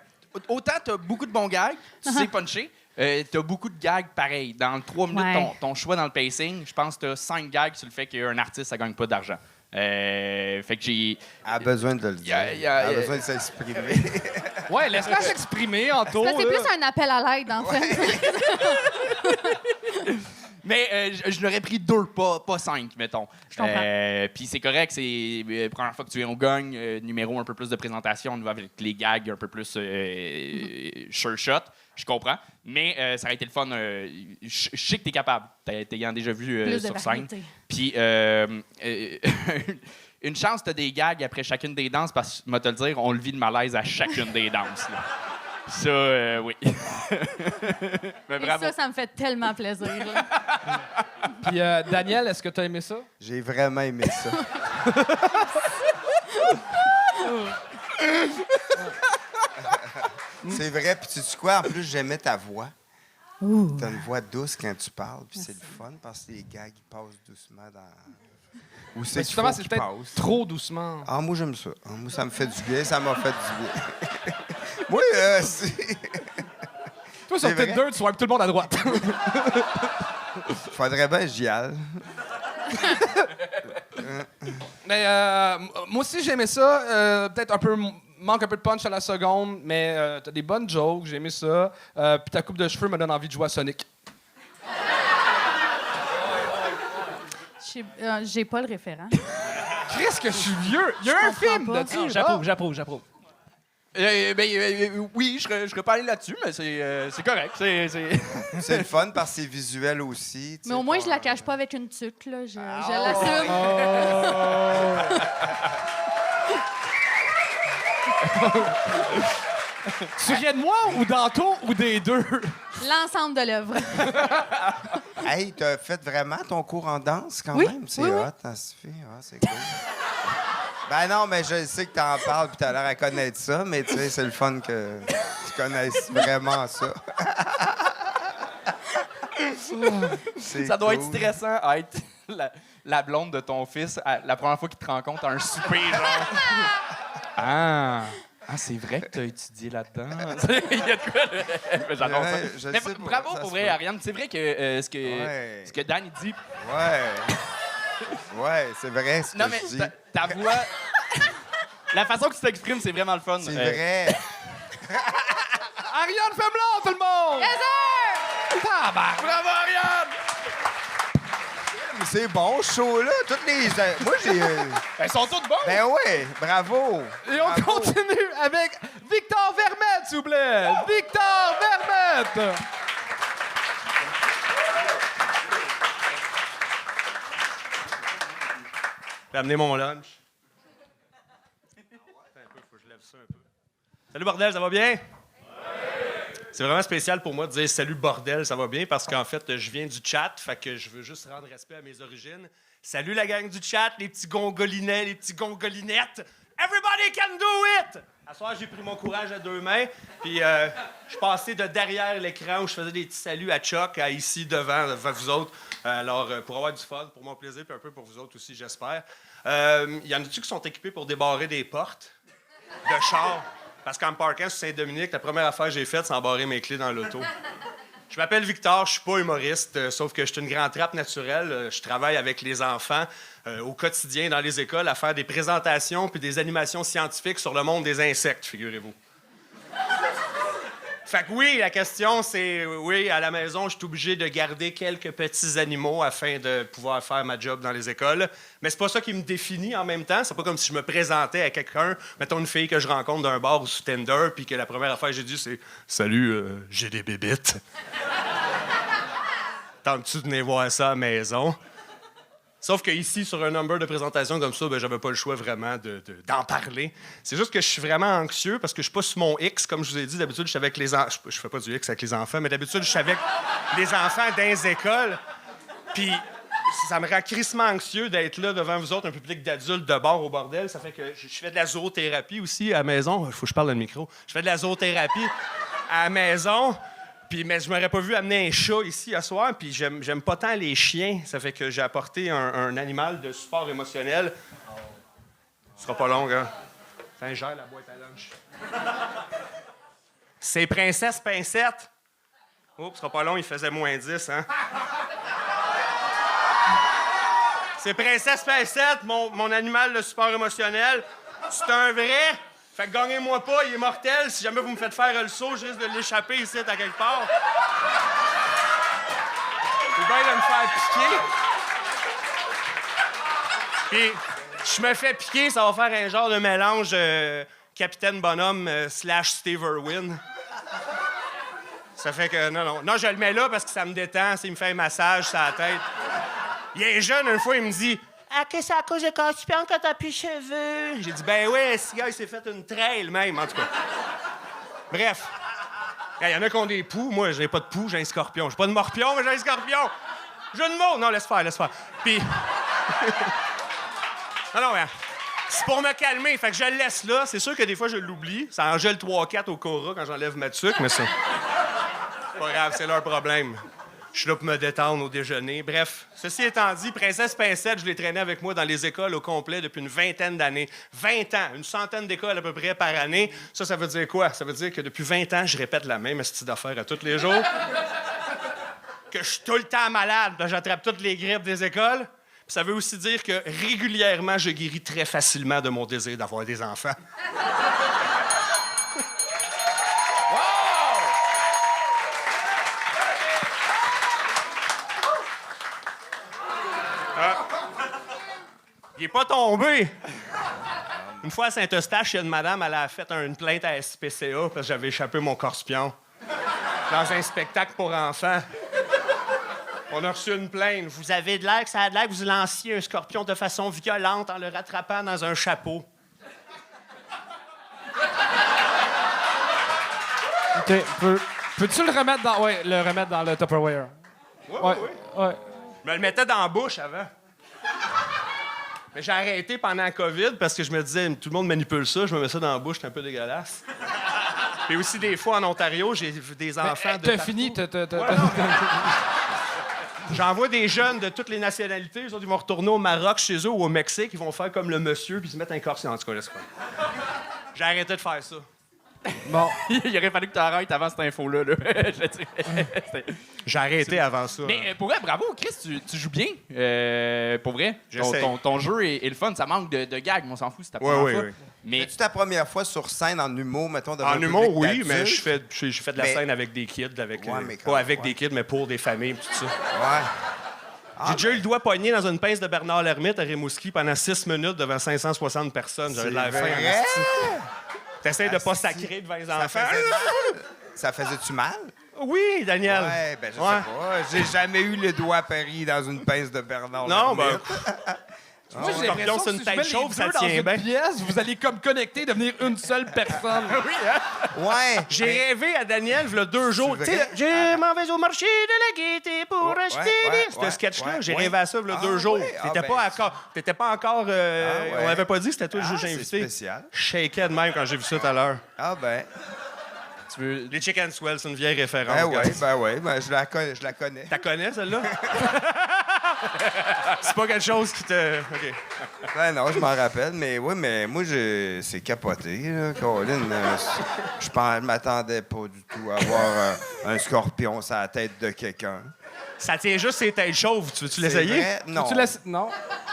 autant t'as beaucoup de bons gags, tu sais puncher, t'as beaucoup de gags pareils. Dans 3 minutes, Ouais. ton choix dans le pacing, je pense que t'as 5 gags sur le fait qu'un artiste, ça gagne pas d'argent. Fait que j'ai... Elle a besoin de le dire. Elle a besoin de s'exprimer. Ouais, laisse-la s'exprimer, Anto. Ça, c'est là. plus un appel à l'aide, en fait. Mais je l'aurais pris 2, pas 5, mettons. Je comprends. Puis c'est correct, c'est la première fois que tu viens au gang, numéro un peu plus de présentation, on y va avec les gags un peu plus sure shot. Je comprends. Mais ça aurait été le fun. Je sais que t'es capable, t'ayant déjà vu Plus de sur scène. variété. Puis une chance, t'as des gags après chacune des danses, parce que, moi te le dire, on le vit de malaise à chacune des danses. Là. Ça, oui. Mais Et bravo. ça me fait tellement plaisir. là. Puis, Daniel, est-ce que tu as aimé ça? J'ai vraiment aimé ça. C'est vrai, puis tu sais quoi? En plus, j'aimais ta voix. T'as une voix douce quand tu parles, puis c'est le fun parce que les gags ils passent doucement dans. Où c'est qu'il Justement, faut c'est qu'ils peut-être passent. trop doucement. Ah, moi, j'aime ça. Ah, moi, ça me fait du bien, ça m'a fait du bien. Moi, c'est. Toi, sur C'est vrai? Tinder, tu swipes tout le monde à droite. Faudrait bien que j'y aille. Mais moi aussi, j'ai aimé ça. Peut-être un peu... Manque un peu de punch à la seconde, mais t'as des bonnes jokes, j'ai aimé ça. Puis ta coupe de cheveux me donne envie de jouer à Sonic. J'ai pas le référent. Qu'est-ce que je suis vieux? Il y a Je un comprends film pas. là-dessus. Non, j'approuve. Oui, je serais pas allé là-dessus, mais c'est correct. C'est le fun parce que c'est visuel aussi. tu Mais sais, au moins, pas- je la cache pas avec une tuque, là. Je l'assume. Tu riais de moi ou d'Anto ou des deux? L'ensemble de l'œuvre. Hey, t'as fait vraiment ton cours en danse quand Oui, même? C'est oui, oui. hot, hein, Sophie? Ah, c'est cool. Ben non, mais je sais que t'en parles puis t'as l'air à connaître ça, mais tu sais, c'est le fun que tu connaisses vraiment ça. C'est Ça doit être cool. stressant à être la blonde de ton fils la première fois qu'il te rencontre à un souper, genre. Ah, c'est vrai que t'as étudié là-dedans. Il y a de quoi, mais j'adore Ouais, ça. je Mais sais pas, bravo ça pour se vrai, peut. Ariane. C'est vrai que Ouais. ce que Dan il dit. Ouais. Ouais, c'est vrai ce que Non, mais je dis. ta voix. La façon que tu t'exprimes, c'est vraiment le fun. C'est vrai. Ariane Femelon, tout le monde! Yes, sir! Tabarnak! Bravo, Ariane! C'est bon, ce show-là. Toutes les. Moi, j'ai. Ils sont tous bons! Ben ouais, bravo. Et on Bravo. continue avec Victor Vermette, s'il vous plaît! Victor Vermette! Je vais amener mon lunch. Attends un peu, faut que je lève ça un peu. Salut bordel, ça va bien? C'est vraiment spécial pour moi de dire salut bordel, ça va bien, parce qu'en fait, je viens du chat, fait que je veux juste rendre respect à mes origines. Salut la gang du chat, les petits gongolinets, les petits gongolinettes. Everybody can do it! À soir, j'ai pris mon courage à 2 mains, puis je suis passé de derrière l'écran où je faisais des petits saluts à Chuck à ici devant vous autres. Alors, pour avoir du fun, pour mon plaisir, puis un peu pour vous autres aussi, j'espère. Y en a-tu qui sont équipés pour débarrer des portes de char? Parce qu'en me parquant sur Saint-Dominique, la première affaire que j'ai faite, c'est embarrer mes clés dans l'auto. Je m'appelle Victor, je suis pas humoriste, sauf que je suis une grande trappe naturelle. Je travaille avec les enfants au quotidien dans les écoles à faire des présentations puis des animations scientifiques sur le monde des insectes, figurez-vous. Fait que oui, la question, c'est oui, à la maison, je suis obligé de garder quelques petits animaux afin de pouvoir faire ma job dans les écoles. Mais c'est pas ça qui me définit en même temps. C'est pas comme si je me présentais à quelqu'un, mettons une fille que je rencontre d'un bar ou sur Tinder, puis que la première affaire que j'ai dit, c'est « Salut, j'ai des bébites. » Tentes-tu de venir voir ça à la maison? Sauf que ici, sur un number de présentation comme ça, ben, j'avais pas le choix vraiment d'en parler. C'est juste que je suis vraiment anxieux parce que je suis pas sur mon X, comme je vous ai dit. D'habitude, je suis avec les enfants. Je fais pas du X avec les enfants, mais d'habitude, je suis avec les enfants dans les écoles. Puis ça me rend crissement anxieux d'être là devant vous autres, un public d'adultes de bord au bordel. Ça fait que je fais de la zoothérapie aussi à la maison. Il faut que je parle dans le micro. Je fais de la zoothérapie à la maison. Puis, mais je m'aurais pas vu amener un chat ici à soir, puis j'aime pas tant les chiens. Ça fait que j'ai apporté un animal de support émotionnel. Ce sera pas long, hein? Enfin, gère la boîte à lunch. C'est Princesse Pincette. Oh, ce sera pas long, il faisait moins 10, hein? C'est Princesse Pincette, mon animal de support émotionnel. C'est un vrai. Fait que gagnez-moi pas, il est mortel. Si jamais vous me faites faire le saut, je risque de l'échapper ici à quelque part. C'est bien de me faire piquer. Puis, je me fais piquer, ça va faire un genre de mélange Capitaine Bonhomme / Steve Irwin. Ça fait que, non, je le mets là parce que ça me détend, il me fait un massage sur la tête. Il est jeune, une fois, il me dit « Ah, que c'est à cause de Scorpion quand t'as plus de cheveux? » J'ai dit « Ben ouais, ce gars, il s'est fait une trail même, en tout cas. » Bref. Il y en a qui ont des poux. Moi, j'ai pas de poux, j'ai un scorpion. J'ai pas de morpion, mais j'ai un scorpion. Jeu de mots. Non, laisse faire. Puis... non, hein. C'est pour me calmer. Fait que je le laisse là. C'est sûr que des fois, je l'oublie. Ça en gèle 3-4 au Cora quand j'enlève ma tuque, mais c'est pas grave, c'est leur problème. Je suis là pour me détendre au déjeuner. Bref, ceci étant dit, Princesse Pincette, je l'ai traîné avec moi dans les écoles au complet depuis une vingtaine d'années. 20 ans, une centaine d'écoles à peu près par année. Ça veut dire quoi? Ça veut dire que depuis 20 ans, je répète la même style d'affaires à tous les jours. Que je suis tout le temps malade, j'attrape toutes les grippes des écoles. Puis ça veut aussi dire que régulièrement, je guéris très facilement de mon désir d'avoir des enfants. Il est pas tombé. Une fois à Saint-Eustache, il y a une madame, elle a fait une plainte à SPCA parce que j'avais échappé mon corspion dans un spectacle pour enfants. On a reçu une plainte. Vous avez de l'air que ça a de l'air que vous lanciez un scorpion de façon violente en le rattrapant dans un chapeau. OK. Peux-tu le remettre dans le Tupperware? Oui. Ouais. Je me le mettais dans la bouche avant. Mais j'ai arrêté pendant la COVID parce que je me disais, tout le monde manipule ça, je me mets ça dans la bouche, c'est un peu dégueulasse. Puis aussi, des fois, en Ontario, j'ai vu des enfants de. T'as fini, J'envoie des jeunes de toutes les nationalités. Ils vont retourner au Maroc, chez eux, ou au Mexique. Ils vont faire comme le monsieur, puis se mettre un corset. En tout cas, laisse faire. J'ai arrêté de faire ça. Bon. Il aurait fallu que tu arrêtes avant cette info-là. Là. Je le dirais. J'ai arrêté avant ça. Mais pour vrai, bravo, Chris, tu joues bien. Pour vrai. J'essaie. Ton jeu est le fun. Ça manque de gags, mais on s'en fout, c'est ta première fois. Oui. Mais C'est-tu ta première fois sur scène en humour, mettons, devant En un humour, public oui, mais d'adulte? je fais de la Mais- scène avec des kids, avec, Ouais, mais pas avec ouais. des kids, mais pour des familles, tout ça. Ouais. J'ai déjà eu le doigt pogné dans une pince de Bernard Lermite à Rimouski pendant 6 minutes devant 560 personnes. J'avais de la faim. en vrai? esti. T'essayes de pas Asti. sacrer devant les Ça enfants. faisait mal? Ça faisait-tu mal? Oui, Daniel. Ouais, ben je Ouais. sais pas. J'ai jamais eu le doigt à Paris dans une pince de Bernard Non, ben, Lermite. Moi, j'ai Scorpion, l'impression c'est que une si tête je mets les chauve, ça deux dans tient une bien. pièce, vous allez comme connecter, devenir une seule personne. Oui, hein? Ouais. J'ai ben, rêvé à Daniel, il y a 2 jours. C'est Tu sais, vrai? je m'en vais au marché de la gaieté pour Ouais, acheter ouais, des... ouais, Ce sketch-là, ouais, j'ai ouais. rêvé à ça il y a 2 Ah, jours. ouais? Ah, T'étais ben, pas encore... ouais. On m'avait pas dit que c'était toi le Ah, juge c'est invité. spécial. Je shakeais de même quand j'ai vu ça tout à l'heure. Ah ben. Tu veux... Les Chicken Swell, c'est une vieille référence. Ben ouais, je la connais. T'as connais, celle-là? C'est pas quelque chose qui te... OK. Ben non, je m'en rappelle, mais oui, mais moi, c'est capoté, là, Colin. Je m'attendais pas du tout à avoir un scorpion sur la tête de quelqu'un. Ça tient juste ses têtes chauves. Tu veux-tu C'est l'essayer? vrai? Non. Tu laisses... Non.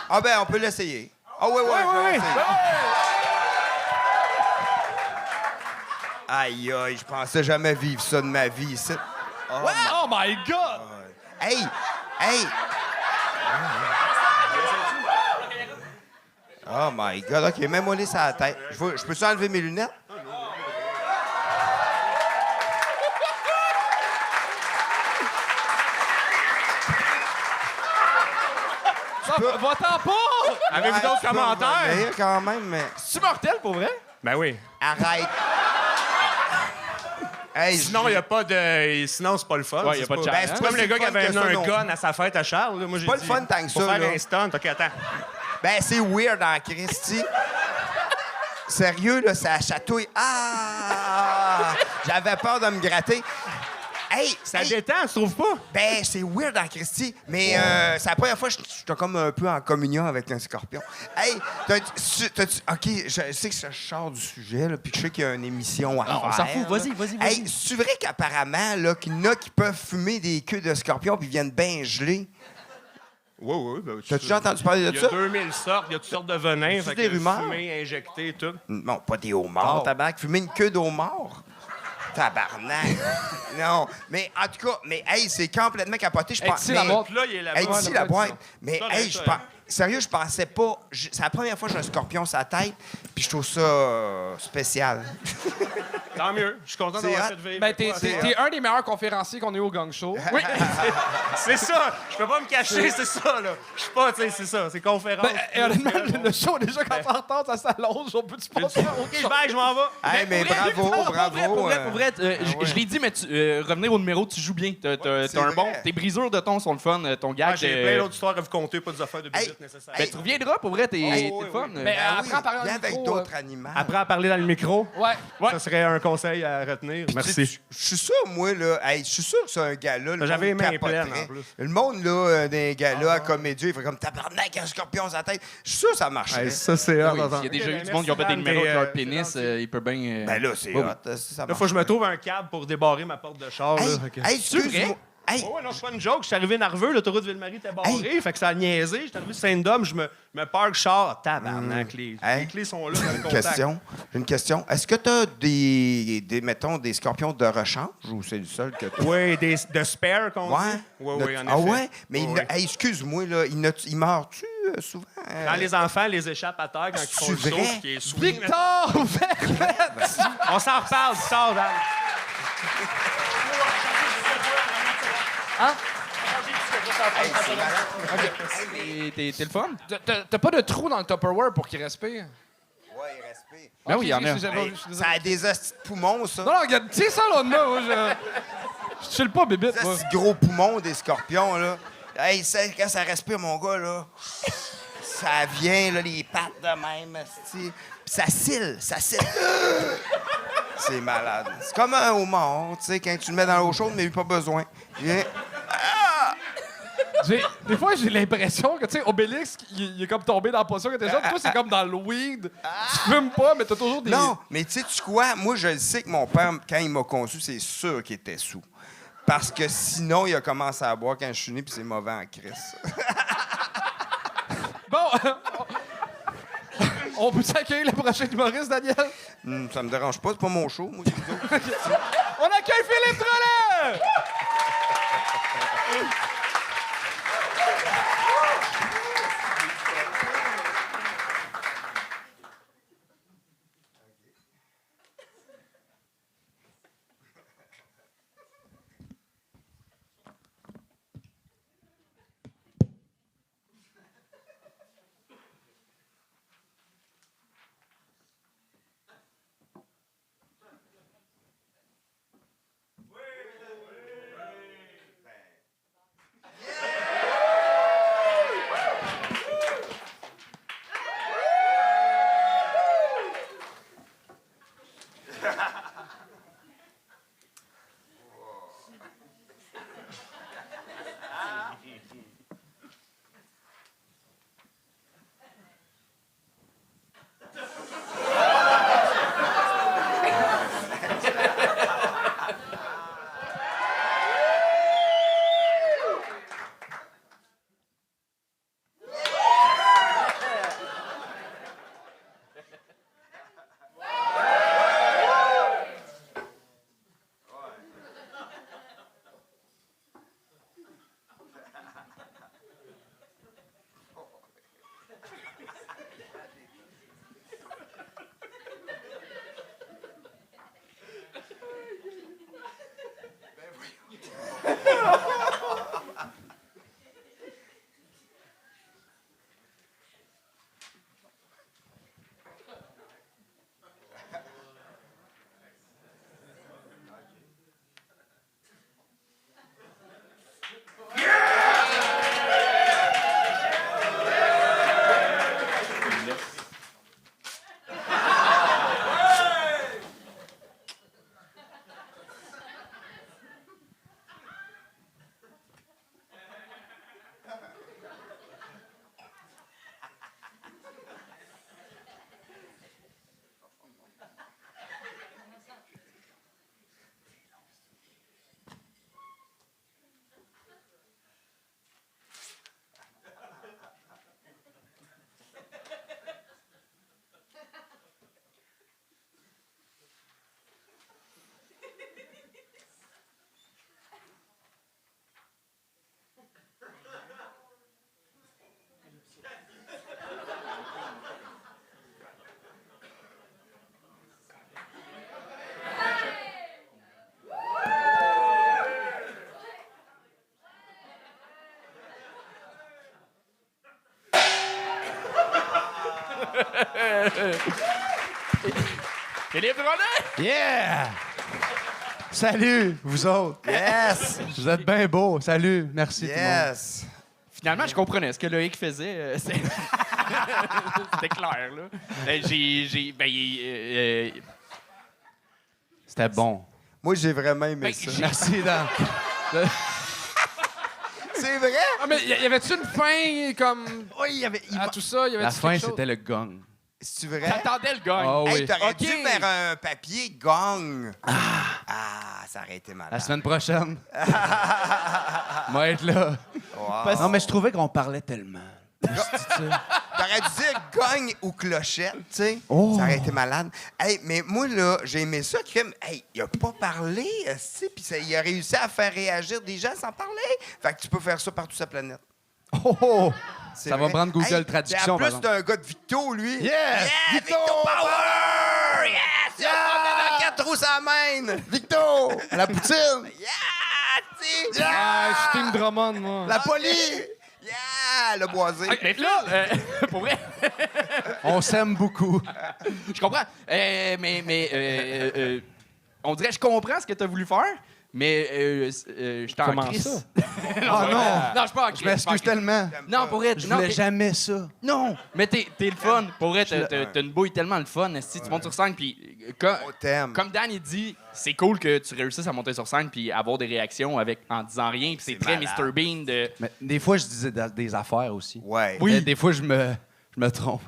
Ah ben, on peut l'essayer. Ah oui, oui, je vais l'essayer. Aïe, aïe, je pensais jamais vivre ça de ma vie, ici. Oh my God! Hey! Oh my God, OK, mets-moi les sur la tête. Je peux-tu enlever mes lunettes? Va-t'en pas! Avez-vous Ouais, d'autres tu peux commentaires? revenir quand même, mais... c'est mortel, pour vrai? Ben oui. Arrête! Hey, Sinon, il n'y a pas de... Sinon, c'est pas le fun. Ouais, y a C'est pas de ben, challenge. c'est comme le gars qui avait fun que amené ça, un non. gun à sa fête à Charles. Là. Moi, j'ai pas le dit, fun tant que faut ça, faire là. un stunt. OK, attends. Ben, c'est weird en Christy. Sérieux, là, ça chatouille. Ah! J'avais peur de me gratter. Hey! Ça hey, détend, tu trouves pas? Ben, c'est weird en Christy, mais c'est la première fois que j'étais comme un peu en communion avec un scorpion. Hey! OK, je sais que je sors du sujet, là, puis je sais qu'il y a une émission à faire. on s'en fout. là. Vas-y. Hey, c'est vrai qu'apparemment, là, qu'il y en a qui peuvent fumer des queues de scorpion puis viennent bien geler? Oui. Ben, T'as-tu déjà entendu parler de Il y ça? a 2000 sortes, il y a toutes sortes de venins. C'est fait des que rumeurs? Fumé, injecté, tout. Non, pas des homards, tabac. Fumer une queue d'homard? Tabarnak. Non, mais en tout cas, mais hey, c'est complètement capoté. Je Hey, pense. ici, la boîte. Là, il est là-bas. Hey, d'ici Ouais, la ouais, boîte. ça. Mais Ça, hey, ça, sérieux, je pensais pas. C'est la première fois que j'ai un scorpion sur la tête, puis je trouve ça spécial. Tant mieux. Je suis content C'est d'avoir hot. cette vie. Ben, t'es un des meilleurs conférenciers qu'on a eu au Gang Show. Oui, c'est ça. Je peux pas me cacher, c'est ça, là. Je suis pas, tu sais, c'est ça. C'est conférence. Ben, et honnêtement, le show, déjà, quand on retard, ça s'allonge. On peut-tu passer au OK, bye, je m'en vais. Hey, mais Pour vrai, bravo, bravo. Pour vrai, ouais. je l'ai dit, mais revenir au numéro, tu joues bien. T'as c'est un bon. vrai. Tes brisures de ton sont le fun. Ton gag. Ah, j'ai plein d'autres histoires à vous conter, pas des affaires de visite Hey, nécessaires. Ben, tu reviendras, pour vrai, t'es oui, le fun. Mais Ben après, en parlant viens dans le avec micro, d'autres animaux. Apprends à parler dans le micro. Ouais. Ça serait un conseil à retenir. Merci. Je suis sûr, moi, là, hey, je suis sûr que c'est un gars-là. le J'avais les monde mains capoterait. pleines, en plus. Le monde, là, des gars-là, à comédie, il ferait comme tabarnak, un scorpion sur la tête. Je suis sûr que ça marcherait. Hey, ça, c'est Ah hot. oui, d'entendre. il y a déjà eu Ok, du monde qui ont fait des merci, numéros avec Dan, leur pénis. c'est gentil. Il peut bien. Ben là, c'est oui. hot. Ça Là, faut que je me trouve un câble pour débarrer ma porte de char. Hey, là. Fait que- hey, excuse-moi. Hey, Ouais, non, c'est pas une joke. Je suis arrivé nerveux, l'autoroute Ville-Marie était barrée, fait que ça a niaisé. J'étais arrivé sur Saint-Dôme, je me parque char. Tabarnak, les Hey. clés sont là dans le une contact. question. J'ai une question. Est-ce que tu as mettons, des scorpions de rechange ou c'est le seul que tu Oui, de spare qu'on Ouais. dit. Oui, oui, en effet. Ah ouais? Mais Oui, oui. hey, excuse-moi, là, il meurt-tu souvent? Quand les enfants les échappent à terre quand ils font le C'est saut, vrai? puis qu'ils est swing, Victor Vermette! on s'en reparle, tu sors, Dan. T'es le fun? T'as pas de trou dans le Tupperware pour qu'il respire? Ouais, il respire. Ben oui, il y en a. Hey, ça a des hosties de poumons, ça. Non, non, regarde, tiens ça là de moi. Je chill pas, bébite, Ça, moi. c'est gros poumons des scorpions, là. Hey, quand ça respire, mon gars, là, ça vient, là, les pattes de même, asti. Puis ça cille, ça cille. C'est malade. C'est comme un homard, tu sais, quand tu le mets dans l'eau chaude, mais il n'y a pas besoin. Viens. Des fois, j'ai l'impression que, tu sais, Obélix, il est comme tombé dans la potion que t'es jeune. Toi, c'est comme dans le weed. Tu fumes pas, mais t'as toujours des... Non, mais tu sais quoi? Moi, je le sais que mon père, quand il m'a conçu, c'est sûr qu'il était sous. Parce que sinon, il a commencé à boire quand je suis né, puis c'est mauvais en crise. Bon, on peut s'accueillir le prochain humoriste, Daniel? Ça me dérange pas, c'est pas mon show, moi. c'est vous autres. On accueille Philippe Drolet! Philippe Drolet! Yeah! Salut, vous autres. Yes! Vous êtes bien beaux. Salut, merci tout le monde. Yes! Finalement, je comprenais ce que Loïc faisait. C'était clair, là. C'était bon. Moi, j'ai vraiment aimé Ben, ça. Merci, Dan. C'est vrai? Ah, mais y avait-tu une fin comme Oui, il y avait... à tout ça? Y avait La fin, c'était le gong. C'est vrai? T'attendais le gong. Ah Hey, oui. t'aurais Ok. dû faire un papier gong. Ah, ça aurait été malade. La semaine prochaine. Moi être là. Wow. Non, mais je trouvais qu'on parlait tellement. T'aurais dû dire gong ou clochette, tu sais. Oh. Ça aurait été malade. Hey, mais moi, là, j'ai aimé ça, crime. Hey, il a pas parlé, tu sais, puis il a réussi à faire réagir des gens sans parler. Fait que tu peux faire ça partout sur la planète. Oh, oh. C'est Ça va vrai. prendre Google Hey, Traduction, En plus, par exemple. c'est un gars de Victo, lui. Yes! Victo Power! Yes! Il a dans 4 roues sa main! Victo! À la poutine! Yeah! tu sais. Ah, je suis Team Drummond, moi. La police! Yeah! Le boisé. Mais là, pour vrai, On s'aime beaucoup. je comprends. On dirait que je comprends ce que tu as voulu faire, mais je t'en Comment crisse. ça? Oh non! Non, je suis pas en Je crise. m'excuse tellement. Non, pour être. Je non, voulais mais- jamais ça. Non, mais t'es le fun. Pour vrai, t'as une bouille tellement le fun. Si tu montes sur scène, puis On t'aime. comme Dan il dit, c'est cool que tu réussisses à monter sur scène puis avoir des réactions en disant rien. Puis c'est très malade. Mr Bean de. Mais des fois, je disais des affaires aussi. Ouais. Oui. Des fois, je me trompe.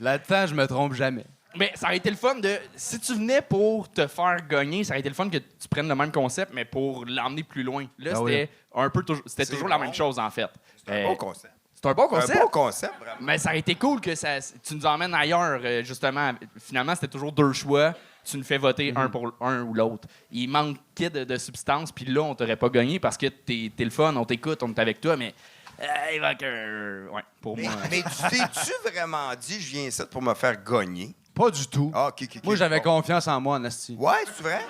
Là-dedans, je me trompe jamais. Mais ça aurait été le fun de. Si tu venais pour te faire gagner, ça aurait été le fun que tu prennes le même concept, mais pour l'emmener plus loin. Là, Ah c'était un peu toujours. C'était C'est toujours bon. la même chose, en fait. C'est un bon concept. C'est un bon concept. Un bon concept, vraiment. Mais ça aurait été cool que tu nous emmènes ailleurs, justement. Finalement, c'était toujours deux choix. Tu nous fais voter un pour un ou l'autre. Il manquait de substance, puis là, on t'aurait pas gagné parce que t'es le fun, on t'écoute, on est avec toi, mais. Ouais, pour moi. Mais tu t'es-tu vraiment dit, je viens ici pour me faire gagner? Pas du tout. Ah, OK, OK, OK. Moi, j'avais Bon. confiance en moi, Nasty. Ouais, c'est vrai?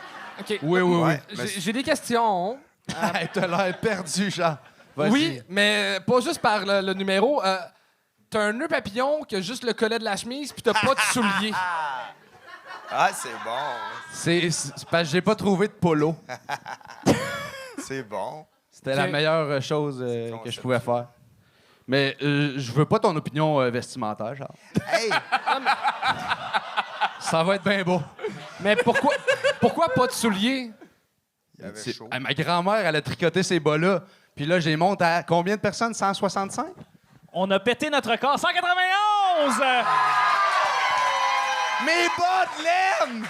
OK. Oui, oui, Ouais. mais J'ai des questions. oui. T'as l'air perdu, Jean. Vas-y. Oui, mais pas juste par le numéro. T'as un nœud papillon qui a juste le collet de la chemise, puis t'as pas de souliers. Ah, c'est bon. C'est parce que j'ai pas trouvé de polo. C'est bon. C'était Ok. la meilleure chose que je pouvais faire. Mais je veux pas ton opinion vestimentaire, genre. Hey, Ça va être bien beau. Mais pourquoi pas de souliers? il y avait C'est- chaud. Ma grand-mère, elle a tricoté ces bas-là. Puis là, j'ai monté à combien de personnes? 165? On a pété notre record. 191! Mes bas de laine!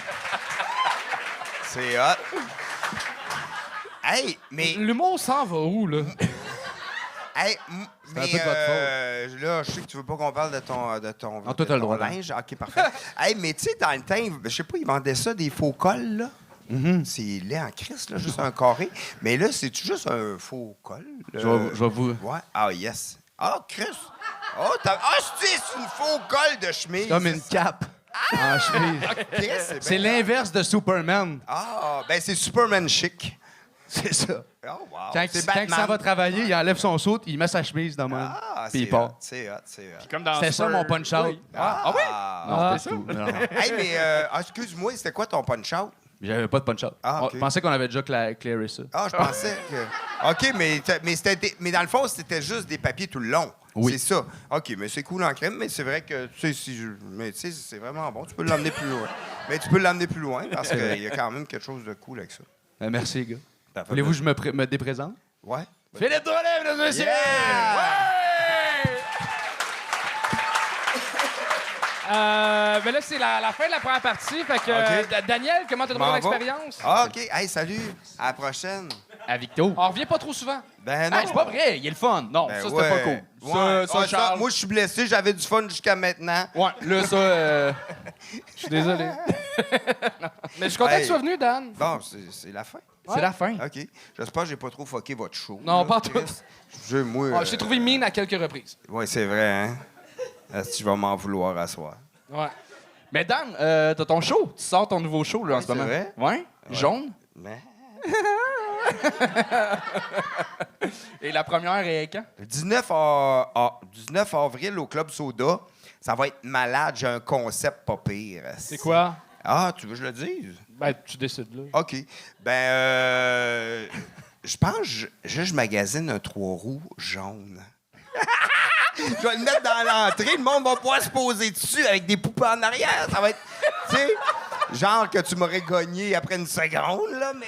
C'est hot. Hey, mais... L'humour s'en va où, là? Hey, un peu de votre là, je sais que tu veux pas qu'on parle de ton Ah, toi, de t'as le ton droit, là. linge. OK, parfait. Hey, mais tu sais, dans le temps, je sais pas, ils vendaient ça, des faux cols, là. Mm-hmm. C'est laid en crise, là, juste un carré. Mais là, c'est juste un faux col? Je vais vous... Ouais. Ah, yes. Ah, Chris. Oh, c'est une faux col de chemise. Comme une cape en chemise. OK, c'est C'est bien. l'inverse de Superman. Ah, ben c'est Superman chic. C'est ça. Oh, wow. Quand C'est il s'en va travailler, il enlève son saut, il met sa chemise dans moi. Ah, Puis il c'est part. hot, c'est hot, c'est hot. Comme dans C'était ça Super- mon punch-out. Oui. Ah oui? Non, c'était tout. Non. Hey, mais excuse-moi, c'était quoi ton punch-out? J'avais pas de punch-out. Ah, ok. Je pensais qu'on avait déjà clearé ça. Ah, je pensais que. OK, mais dans le fond, c'était juste des papiers tout le long. Oui. C'est ça. OK, mais c'est cool en crème, mais c'est vrai que, tu sais, mais tu sais, c'est vraiment bon. Tu peux l'emmener plus loin. Mais tu peux l'emmener plus loin parce qu'il y a quand même quelque chose de cool avec ça. Merci, les gars. Ça fait Voulez-vous que plaisir. je me déprésente? Ouais. Philippe Drolet, mesdames et messieurs! Mais là, c'est la fin de la première partie. Fait que, OK. Daniel, comment t'as trouvé M'en va. l'expérience? Ah, OK. Hey, salut. À la prochaine. À Victo. On revient pas trop souvent. Ben non. Ah, c'est pas vrai, il est le fun. Non, Ben ça, c'était ouais. pas cool. Ouais. Ça, Ah, Charles. moi, je suis blessé. J'avais du fun jusqu'à maintenant. Ouais, là, ça. Je suis désolé. Mais je suis content que Hey. tu sois venu, Dan. Bon, c'est la fin. C'est la fin. OK. J'espère que j'ai pas trop fucké votre show. Non, là, pas tout. Chris. Moi, Je t'ai trouvé mine à quelques reprises. Oui, c'est vrai, hein? Est-ce que tu vas m'en vouloir à soir? Ouais. Mais Dan, t'as ton show. Tu sors ton nouveau show, là, en ce c'est moment. vrai? Ouais? Jaune? Mais... Et la première est quand? Le 19 avril au Club Soda. Ça va être malade. J'ai un concept pas pire. C'est quoi? Ah, tu veux que je le dise? Ben, tu décides, là. OK. Ben, je pense que je magasine un 3 roues jaune. Je vais le mettre dans l'entrée. Le monde va pouvoir se poser dessus avec des poupées en arrière. Ça va être, tu sais, genre que tu m'aurais gagné après une seconde, là, mais...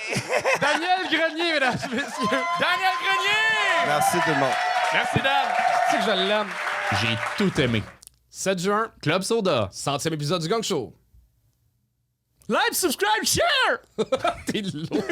Daniel Grenier, mesdames et messieurs. Daniel Grenier! Merci tout le monde. Merci, Dan. C'est que je l'aime. J'ai tout aimé. 7 juin, Club Soda. 100e épisode du Gang Show. Like, subscribe, share! T'es lourd.